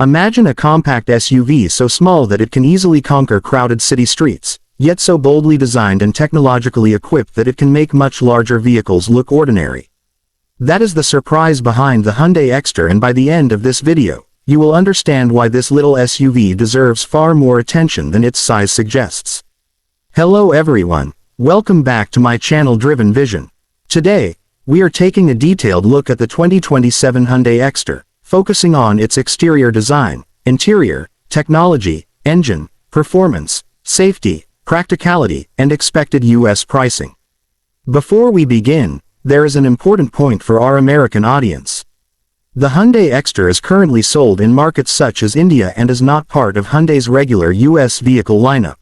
Imagine a compact SUV so small that it can easily conquer crowded city streets, yet so boldly designed and technologically equipped that it can make much larger vehicles look ordinary. That is the surprise behind the Hyundai Exter, and by the end of this video, you will understand why this little SUV deserves far more attention than its size suggests. Hello everyone, welcome back to my channel Driven Vision. Today, we are taking a detailed look at the 2027 Hyundai Exter, focusing on its exterior design, interior, technology, engine, performance, safety, practicality, and expected US pricing. Before we begin, there is an important point for our American audience. The Hyundai Exter is currently sold in markets such as India and is not part of Hyundai's regular US vehicle lineup.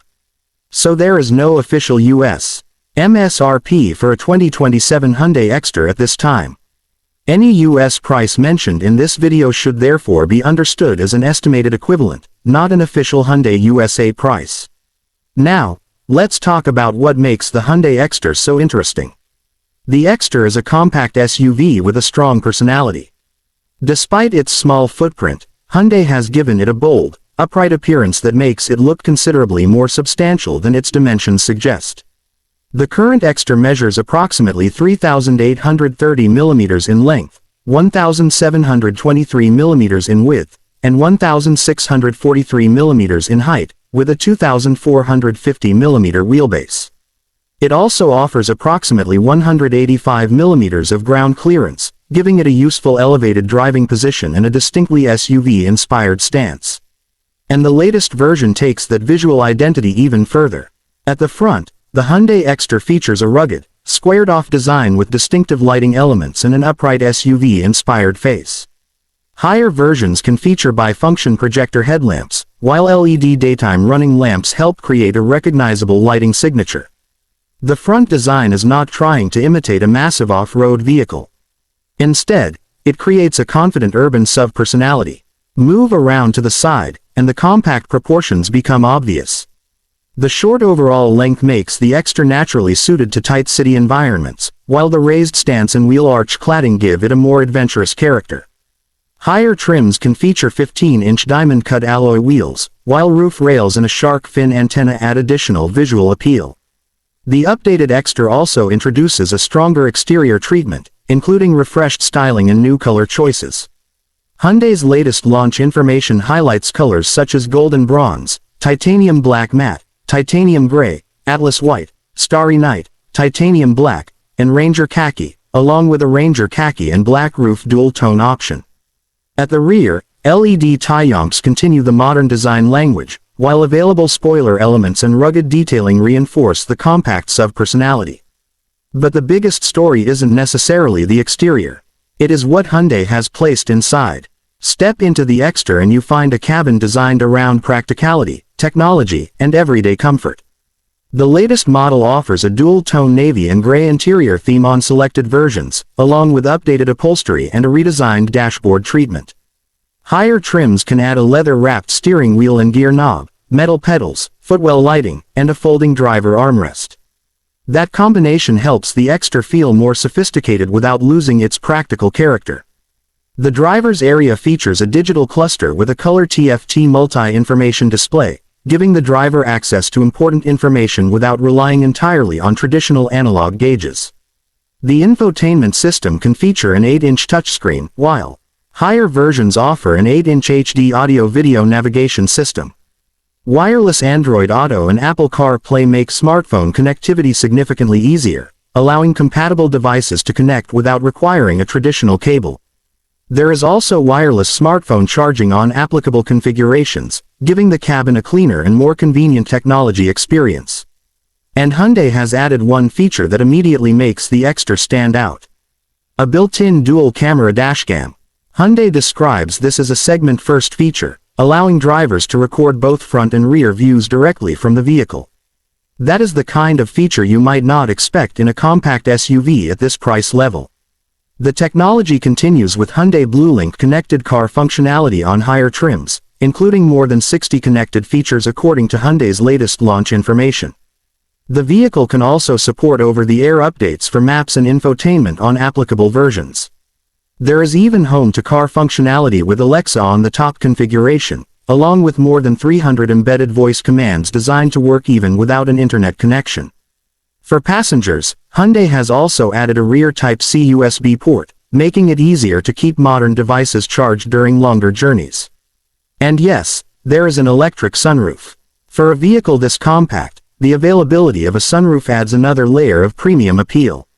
So there is no official US MSRP for a 2027 Hyundai Exter at this time. Any US price mentioned in this video should therefore be understood as an estimated equivalent, not an official Hyundai USA price. Now, let's talk about what makes the Hyundai Exter so interesting. The Exter is a compact SUV with a strong personality. Despite its small footprint, Hyundai has given it a bold, upright appearance that makes it look considerably more substantial than its dimensions suggest. The current Exter measures approximately 3,830 mm in length, 1,723 mm in width, and 1,643 mm in height, with a 2,450 mm wheelbase. It also offers approximately 185 mm of ground clearance, giving it a useful elevated driving position and a distinctly SUV-inspired stance. And the latest version takes that visual identity even further. At the front, the Hyundai Exter features a rugged, squared-off design with distinctive lighting elements and an upright SUV-inspired face. Higher versions can feature bifunction projector headlamps, while LED daytime running lamps help create a recognizable lighting signature. The front design is not trying to imitate a massive off-road vehicle. Instead, it creates a confident urban SUV personality. Move around to the side, and the compact proportions become obvious. The short overall length makes the Exter naturally suited to tight city environments, while the raised stance and wheel arch cladding give it a more adventurous character. Higher trims can feature 15-inch diamond-cut alloy wheels, while roof rails and a shark fin antenna add additional visual appeal. The updated Exter also introduces a stronger exterior treatment, including refreshed styling and new color choices. Hyundai's latest launch information highlights colors such as golden bronze, titanium black matte, titanium gray, atlas white, starry night, titanium black, and ranger khaki, along with a ranger khaki and black roof dual-tone option. At the rear, LED taillamps continue the modern design language, while available spoiler elements and rugged detailing reinforce the compact SUV personality. But the biggest story isn't necessarily the exterior. It is what Hyundai has placed inside. Step into the Exter and you find a cabin designed around practicality, technology, and everyday comfort. The latest model offers a dual-tone navy and gray interior theme on selected versions, along with updated upholstery and a redesigned dashboard treatment. Higher trims can add a leather-wrapped steering wheel and gear knob, metal pedals, footwell lighting, and a folding driver armrest. That combination helps the Exter feel more sophisticated without losing its practical character. The driver's area features a digital cluster with a color TFT multi-information display, giving the driver access to important information without relying entirely on traditional analog gauges. The infotainment system can feature an 8-inch touchscreen, while higher versions offer an 8-inch HD audio-video navigation system. Wireless Android Auto and Apple CarPlay make smartphone connectivity significantly easier, allowing compatible devices to connect without requiring a traditional cable. There is also wireless smartphone charging on applicable configurations, giving the cabin a cleaner and more convenient technology experience. And Hyundai has added one feature that immediately makes the Exter stand out: a built-in dual-camera dashcam. Hyundai describes this as a segment-first feature, allowing drivers to record both front and rear views directly from the vehicle. That is the kind of feature you might not expect in a compact SUV at this price level. The technology continues with Hyundai BlueLink connected car functionality on higher trims, including more than 60 connected features according to Hyundai's latest launch information. The vehicle can also support over-the-air updates for maps and infotainment on applicable versions. There is even home-to-car functionality with Alexa on the top configuration, along with more than 300 embedded voice commands designed to work even without an internet connection. For passengers, Hyundai has also added a rear Type-C USB port, making it easier to keep modern devices charged during longer journeys. And yes, there is an electric sunroof. For a vehicle this compact, the availability of a sunroof adds another layer of premium appeal.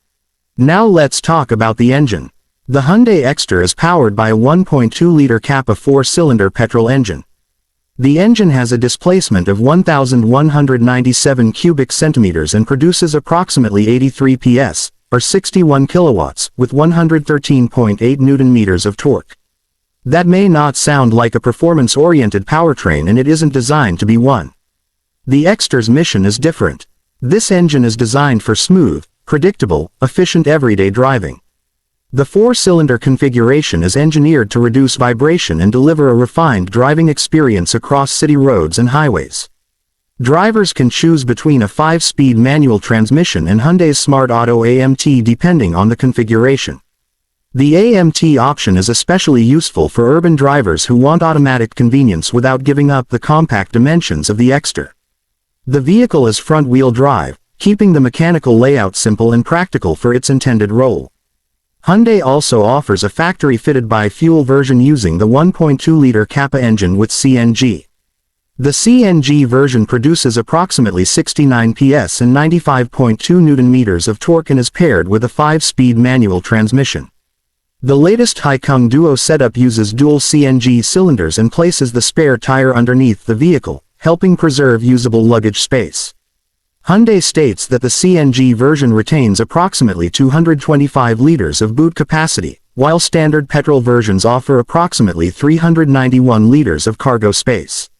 Now let's talk about the engine. The Hyundai Exter is powered by a 1.2-liter Kappa 4-cylinder petrol engine. The engine has a displacement of 1,197 cubic centimeters and produces approximately 83 PS, or 61 kilowatts, with 113.8 Newton-meters of torque. That may not sound like a performance-oriented powertrain, and it isn't designed to be one. The Exter's mission is different. This engine is designed for smooth, predictable, efficient everyday driving. The 4-cylinder configuration is engineered to reduce vibration and deliver a refined driving experience across city roads and highways. Drivers can choose between a 5-speed manual transmission and Hyundai's Smart Auto AMT depending on the configuration. The AMT option is especially useful for urban drivers who want automatic convenience without giving up the compact dimensions of the Exter. The vehicle is front-wheel drive, keeping the mechanical layout simple and practical for its intended role. Hyundai also offers a factory-fitted bi-fuel version using the 1.2-liter Kappa engine with CNG. The CNG version produces approximately 69 PS and 95.2 Newton-meters of torque and is paired with a 5-speed manual transmission. The latest Haikung Duo setup uses dual CNG cylinders and places the spare tire underneath the vehicle, helping preserve usable luggage space. Hyundai states that the CNG version retains approximately 225 liters of boot capacity, while standard petrol versions offer approximately 391 liters of cargo space.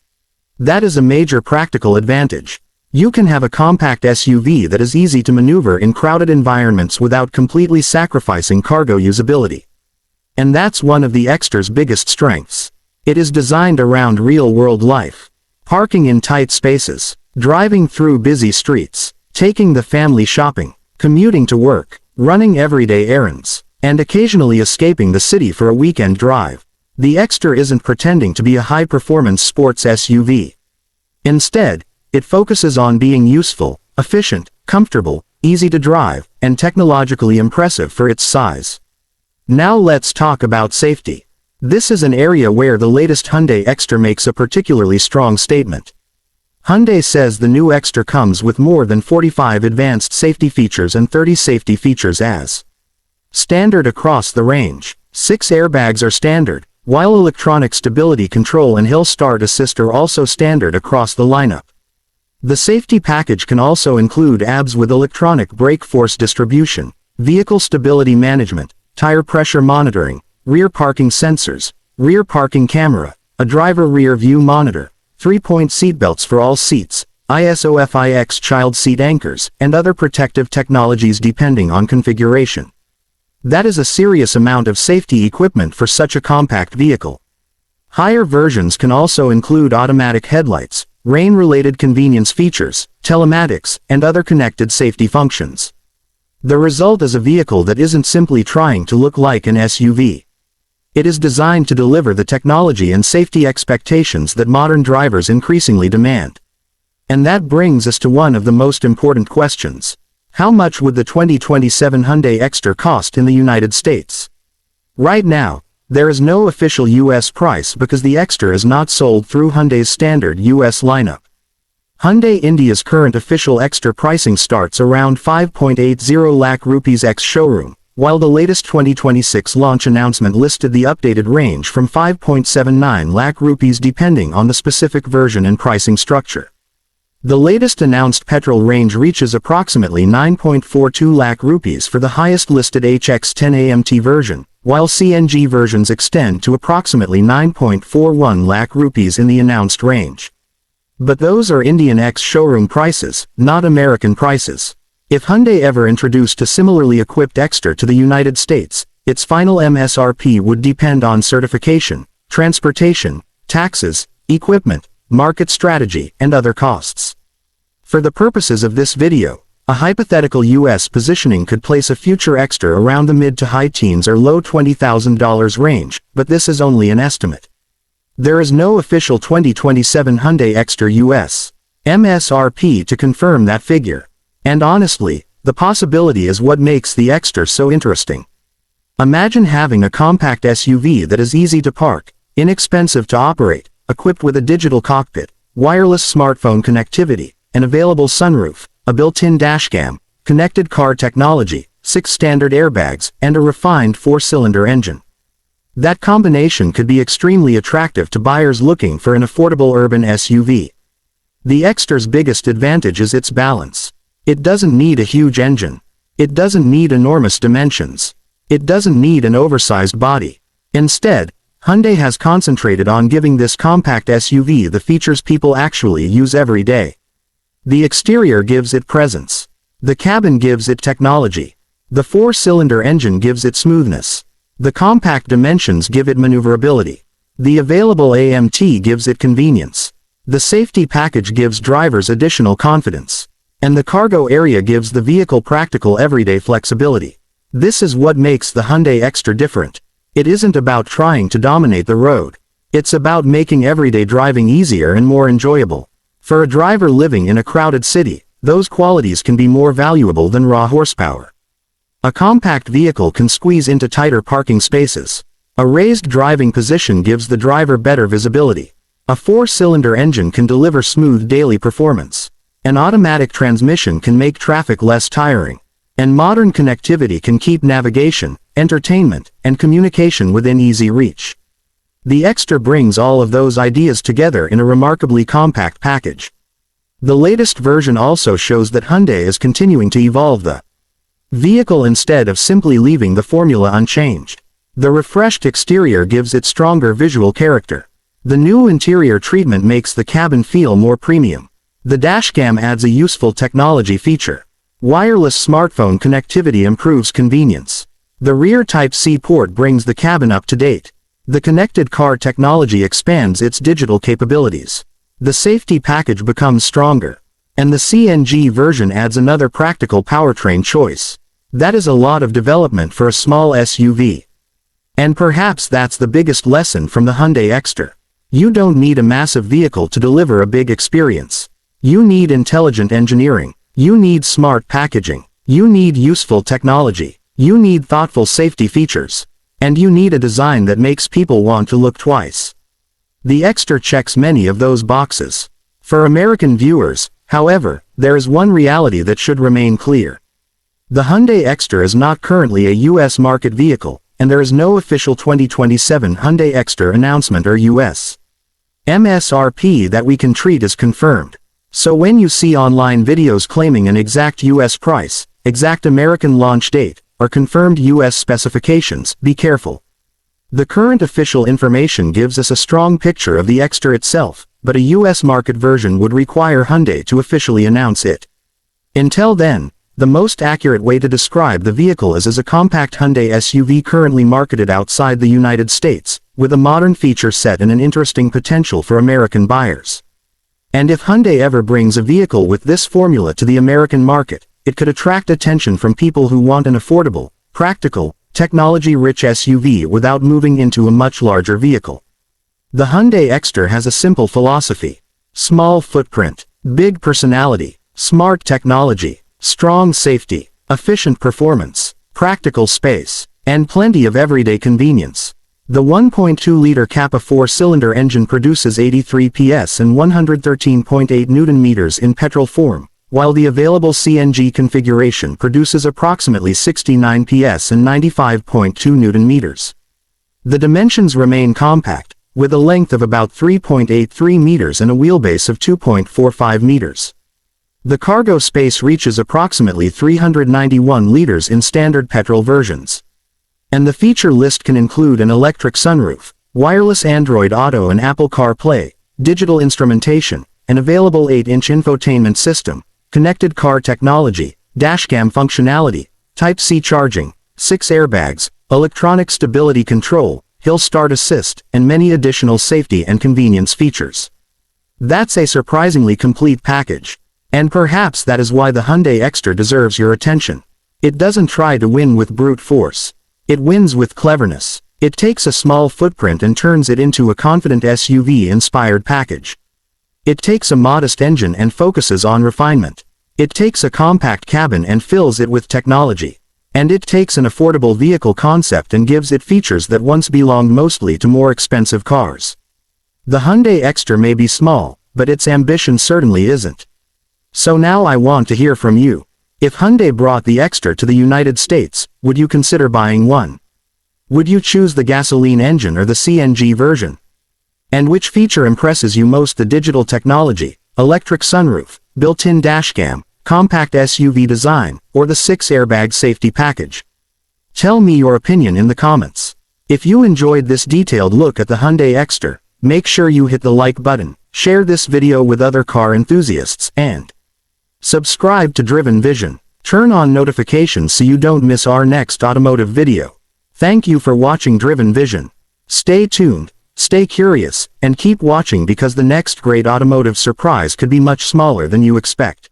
That is a major practical advantage. You can have a compact SUV that is easy to maneuver in crowded environments without completely sacrificing cargo usability. And that's one of the Exter's biggest strengths. It is designed around real-world life. Parking in tight spaces, driving through busy streets, taking the family shopping, commuting to work, running everyday errands, and occasionally escaping the city for a weekend drive. The Exter isn't pretending to be a high-performance sports SUV. Instead, it focuses on being useful, efficient, comfortable, easy to drive, and technologically impressive for its size. Now let's talk about safety. This is an area where the latest Hyundai Exter makes a particularly strong statement. Hyundai says the new Exter comes with more than 45 advanced safety features and 30 safety features as standard across the range. 6 airbags are standard, while electronic stability control and hill start assist are also standard across the lineup. The safety package can also include ABS with electronic brake force distribution, vehicle stability management, tire pressure monitoring, rear parking sensors, rear parking camera, a driver rear view monitor, 3-point seatbelts for all seats, ISOFIX child seat anchors, and other protective technologies depending on configuration. That is a serious amount of safety equipment for such a compact vehicle. Higher versions can also include automatic headlights, rain-related convenience features, telematics, and other connected safety functions. The result is a vehicle that isn't simply trying to look like an SUV. It is designed to deliver the technology and safety expectations that modern drivers increasingly demand. And that brings us to one of the most important questions. How much would the 2027 Hyundai Exter cost in the United States? Right now, there is no official US price because the Exter is not sold through Hyundai's standard US lineup. Hyundai India's current official Exter pricing starts around 5.80 lakh rupees ex-showroom, while the latest 2026 launch announcement listed the updated range from 5.79 lakh rupees depending on the specific version and pricing structure. The latest announced petrol range reaches approximately 9.42 lakh rupees for the highest listed HX10 AMT version, while CNG versions extend to approximately 9.41 lakh rupees in the announced range. But those are Indian ex-showroom prices, not American prices. If Hyundai ever introduced a similarly equipped Exter to the United States, its final MSRP would depend on certification, transportation, taxes, equipment, market strategy, and other costs. For the purposes of this video, A hypothetical US positioning could place a future Exter around the mid to high teens or low $20,000 range, but this is only an estimate. There is no official 2027 Hyundai Exter US MSRP to confirm that figure. And honestly, the possibility is what makes the Exter so interesting. Imagine having a compact SUV that is easy to park, inexpensive to operate, equipped with a digital cockpit, wireless smartphone connectivity, an available sunroof, a built-in dashcam, connected car technology, 6 standard airbags, and a refined 4-cylinder engine. That combination could be extremely attractive to buyers looking for an affordable urban SUV. The Exter's biggest advantage is its balance. It doesn't need a huge engine. It doesn't need enormous dimensions. It doesn't need an oversized body. Instead, Hyundai has concentrated on giving this compact SUV the features people actually use every day. The exterior gives it presence. The cabin gives it technology. The 4-cylinder engine gives it smoothness. The compact dimensions give it maneuverability. The available AMT gives it convenience. The safety package gives drivers additional confidence. And the cargo area gives the vehicle practical everyday flexibility. This is what makes the Hyundai Exter different. It isn't about trying to dominate the road. It's about making everyday driving easier and more enjoyable. For a driver living in a crowded city, those qualities can be more valuable than raw horsepower. A compact vehicle can squeeze into tighter parking spaces. A raised driving position gives the driver better visibility. A 4-cylinder engine can deliver smooth daily performance. An automatic transmission can make traffic less tiring. And modern connectivity can keep navigation, entertainment, and communication within easy reach. The Exter brings all of those ideas together in a remarkably compact package. The latest version also shows that Hyundai is continuing to evolve the vehicle instead of simply leaving the formula unchanged. The refreshed exterior gives it stronger visual character. The new interior treatment makes the cabin feel more premium. The dashcam adds a useful technology feature. Wireless smartphone connectivity improves convenience. The rear Type-C port brings the cabin up to date. The connected car technology expands its digital capabilities. The safety package becomes stronger. And the CNG version adds another practical powertrain choice. That is a lot of development for a small SUV. And perhaps that's the biggest lesson from the Hyundai Exter. You don't need a massive vehicle to deliver a big experience. You need intelligent engineering. You need smart packaging. You need useful technology. You need thoughtful safety features. And you need a design that makes people want to look twice. The Exter checks many of those boxes. For American viewers, however, there is one reality that should remain clear. The Hyundai Exter is not currently a US market vehicle, and there is no official 2027 Hyundai Exter announcement or US MSRP that we can treat as confirmed. So when you see online videos claiming an exact US price, exact American launch date, or confirmed US specifications, be careful. The current official information gives us a strong picture of the Exter itself, but a US market version would require Hyundai to officially announce it. Until then, the most accurate way to describe the vehicle is as a compact Hyundai SUV currently marketed outside the United States, with a modern feature set and an interesting potential for American buyers. And if Hyundai ever brings a vehicle with this formula to the American market, it could attract attention from people who want an affordable, practical, technology-rich SUV without moving into a much larger vehicle. The Hyundai Exter has a simple philosophy. Small footprint, big personality, smart technology, strong safety, efficient performance, practical space, and plenty of everyday convenience. The 1.2-liter Kappa 4-cylinder engine produces 83 PS and 113.8 Nm in petrol form, while the available CNG configuration produces approximately 69 PS and 95.2 Nm. The dimensions remain compact, with a length of about 3.83 meters and a wheelbase of 2.45 meters. The cargo space reaches approximately 391 liters in standard petrol versions. And the feature list can include an electric sunroof, wireless Android Auto and Apple CarPlay, digital instrumentation, an available 8-inch infotainment system, connected car technology, dashcam functionality, Type-C charging, 6 airbags, electronic stability control, hill start assist, and many additional safety and convenience features. That's a surprisingly complete package. And perhaps that is why the Hyundai Exter deserves your attention. It doesn't try to win with brute force. It wins with cleverness. It takes a small footprint and turns it into a confident SUV-inspired package. It takes a modest engine and focuses on refinement. It takes a compact cabin and fills it with technology. And it takes an affordable vehicle concept and gives it features that once belonged mostly to more expensive cars. The Hyundai Exter may be small, but its ambition certainly isn't. So now I want to hear from you. If Hyundai brought the Exter to the United States, would you consider buying one? Would you choose the gasoline engine or the CNG version? And which feature impresses you most, the digital technology, electric sunroof, built-in dashcam, compact SUV design, or the 6-airbag safety package? Tell me your opinion in the comments. If you enjoyed this detailed look at the Hyundai Exter, make sure you hit the like button, share this video with other car enthusiasts, and subscribe to Driven Vision. Turn on notifications so you don't miss our next automotive video. Thank you for watching Driven Vision. Stay tuned, stay curious, and keep watching because the next great automotive surprise could be much smaller than you expect.